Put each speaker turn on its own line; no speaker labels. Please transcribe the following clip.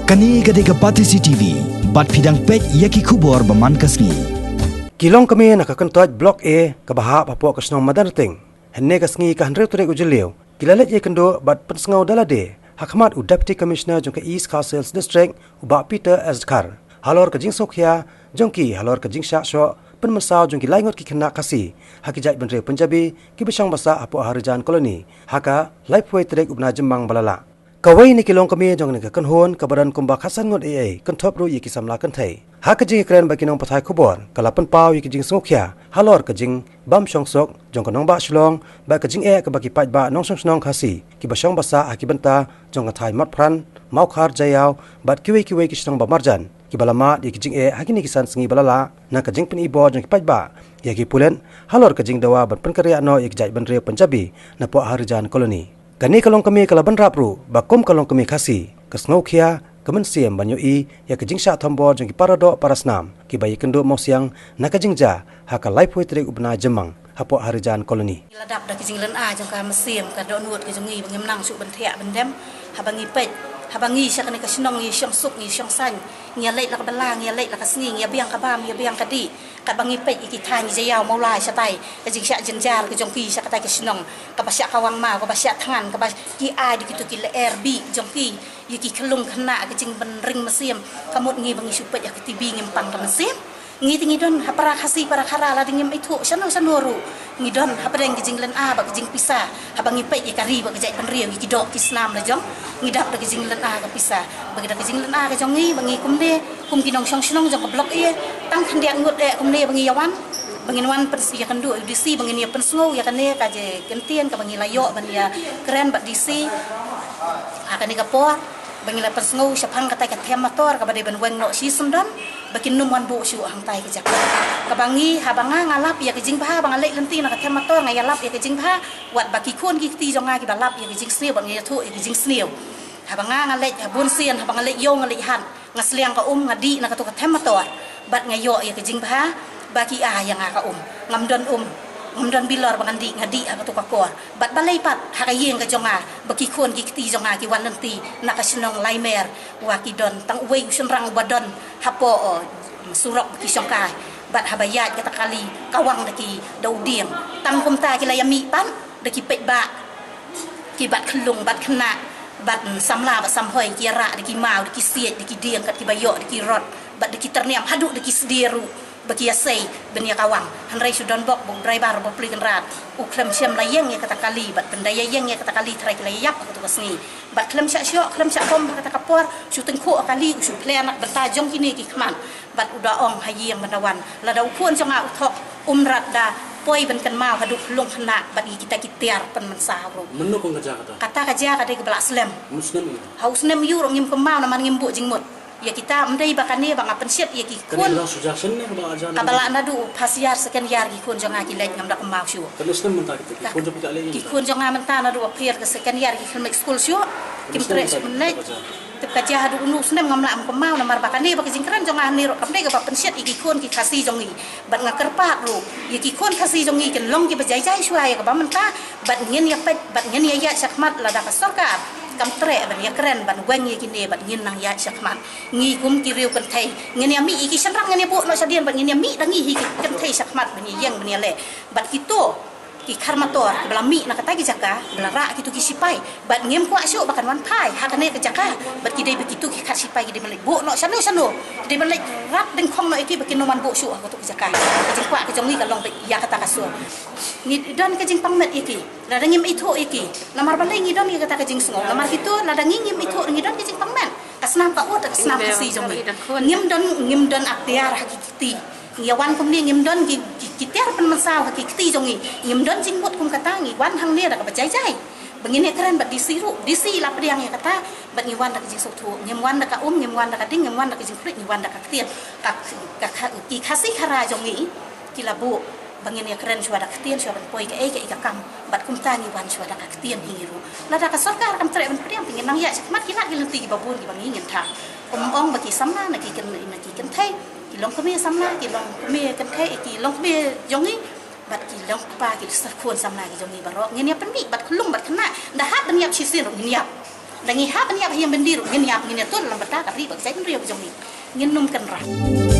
Kani gadega Patisi TV, bat pidang pek yaki kubor baman kasngi.
Longkmie nakakentoj blok A kabahak papua kasnong Madanryting. Henne kasngi ka handre turek ujeliu. Leit Ïakynduh bat pensengau dalade. Hakmat Deputy Commissioner jong ke East Castles District ubak Peter Azkar. Halor ke Jingjia jongki Halor ke Jingjia syo penmesau jongki laingot ki kena kasi. Hakijat benre Punjabi ki besang basa apu Harijan koloni. Haka Leit turek ubna jembang balala. Kawai ni Longkmie jong ni kenhon kabaran kumba khasan ngot AA kentop ru yiki samla kentai. Hak jing kren bagi nong pathai kubor kalapan pau yiki jing sungkhya halor ke jing bam songsok jong ke nong ba shlong ba ke jing ke bagi pat ba nong song khasi ki basong basa akibanta jong thai mat pran mau khar jayau bat kiwi ki snong ba marjan ki balama yiki jing hakini kisan sengi balala na ke jing pen ibo jong ki pat ba yaki pulen halor ke jing dawa ban penkarya no yiki jai benre Punjabi na po Harijan koloni. Kani Longkmie kalaban rapru bakum Longkmie khasi kesngaukhia kemensiam banyui ya ke Jingjia thombo jong ki parado parasnam ki bayi Ïakynduh mosiang na ke Jingjia haka Leit turek ubna jemang hapo Harijan koloni.
Ladap dak jing len a jong ka mesiam ka do nuot ke jongi bangem nang su benthek bendem habangi pej habangi syakane ka snong ni syong suk ni syong san ngia leit lak belang ngia leit lak sngi ngia biang ka bam ngia biang ka di ka bangi pej iki thani jayau maulai satai ka jing syak jenjar ke jongki syak ka snong ka basyak kawang ma ka basyak tangan ka bas ki a di kitu ki le rb jongki yiki kelung kena ke jing benring mesiam kamut ngi bangi su pej ya ke tibi ngempang ka mesiam ngi don hapara khasi para khara la dingem itu sanoru ngi don hapadeng ki jing len a ba ki jing pisa habangi pej ya kari ba ki jai penriang ki dok ki snam la jong ngi dak dak ki jing len a ka pisa ba ki dak ki jing len a ka jong ngi bangi kumde kum ki nong syong snong jong ka blok e tang khandiak ngut e kumde bangi yawan bangi wan pensi Ïakynduh DC bangi ni pensngau ya kane ka je kentien ka bangi layo ban ya keren ba DC akane ka por bangi la pensngau syapang kata ka them motor ka bade ban weng no si sundon bakin numwan bu syu hang tai ke jak ka bangi habanga ngalap ya ke jing bha bang lek lenti na ka them motor ngaya lap ya ke jing bha wat baki khon ki ti jonga ki balap ya ke jing sneu bang ya thu ya ke jing sneu habanga ngalek bun sien habanga lek yo ngalek han ngasliang ka ngadi na ka to ka them motor bat ngayo ya ke jing bha baki a yang ka ngamdon bilor bangandi ngadi ha to ka kor bat balai pat hakayeng ka jonga baki khon ki ti jonga ki wan lenti na ka snong laimer wa ki don tang wei sunrang badon hapo surok ki songkai bat habayat kata kali kawang daki daudiang tang kumta ki layami pan daki pej ba ki bat khlung bat khna bat samla bat samhoi ki ra daki mau daki siet daki diang kat ki bayo daki rot bat daki terniam haduk daki sediru bagi asai benia kawang hanrai sudan bok bok driver bok pelikan rat uklem siam layeng ya kata kali bat pendaya yeng ya kata kali trai layap aku kasni bat klem syak syok klem syak kom kata kapor su tengku kali su plan nak bertajong kini ki kman bat uda ong hayi yang bendawan lada ukun jonga uthok umrat da poi ben kan mau haduk lung khna bat kita kitiar pen mensahro
menu kong kata
kaja kata ke belak slam
muslim
haus nem yu rong ngim kemau na man ngimbu jingmut ya kita mendai bakane bang apensiat ya ki kun kabala nadu pasiar sekian yar ki kun jonga ki lek ngam dak mau syu
terus nem mentak kun jong kita lagi
ki kun jonga menta nadu apir ke sekian yar ki film school syu kim tres menek tep kaja hadu unu senem ngam lam kemau na mar bakane bak jingkran jonga ni ro kamdai ke apensiat ki kun ki khasi jongi bat ngakerpat ru ya ki kun khasi jongi ken long ki bajai suai ka ba menta bat ngin ya pet bat ngin ya sakmat la dak sorkar kam tre ban ya keren ban weng ye kini ban ngin nang ya syakman ngi kum ki riu kan thai ngin ya mi iki sanrang ngin ya bu no sadian ban ngin ya mi dangi hi kan thai syakmat ban yeng ban ya le bat kito ki karmator bela mi na kata ki jaka bela ra kitu ki sipai bat ngim ku asyu bakan wan thai hakane ke jaka bat ki dei begitu ki khat sipai ki dei ban bu no sanu dei ban lek rat deng khong no iki bakin no man bu syu aku tu ki jaka jing kwa ke jongi ka long ya kata kasu ni dan ke jing pangmet iki la ngim itu iki lamar balai ngi don ki kata ke jing sngong lamar kitu la ngim itu ngi don ki jing pangmet kasnam pa ut kasnam si jongi ngim don aktiar hakiki ngiawan kum ni ngim don ki tiar pen masau hakiki jongi ngim don jing mut kum kata ngi wan hang ni dak bajai begini keren bat disiru disi la priang ya kata bat ngiwan dak jing sotu ngim wan dak ngim wan dak ding ngim wan dak jing frit ngiwan dak katian ki khasi khara jongi ki labu bangin ya keren suara ketian suara poi ke ikakam bat kum tangi wan suara ketian hiru la dak sorkar kam tre ban priang pingin nang ya sakmat kila gilenti ki babun ki bangin ngin thang ong baki samna na ki ken thai ki Longkmie samna ki Longkmie ken thai ki Longkmie jongi bat ki Longkpa ki sakun samna ki jongi baro ngin ya penmi bat khulung bat khna dah hat ban yap chisin ngin yap Dangi ha ban ya yang bendiru ngin ya ngin tu dalam bata ka riba saya riba jong ni ngin num kan ra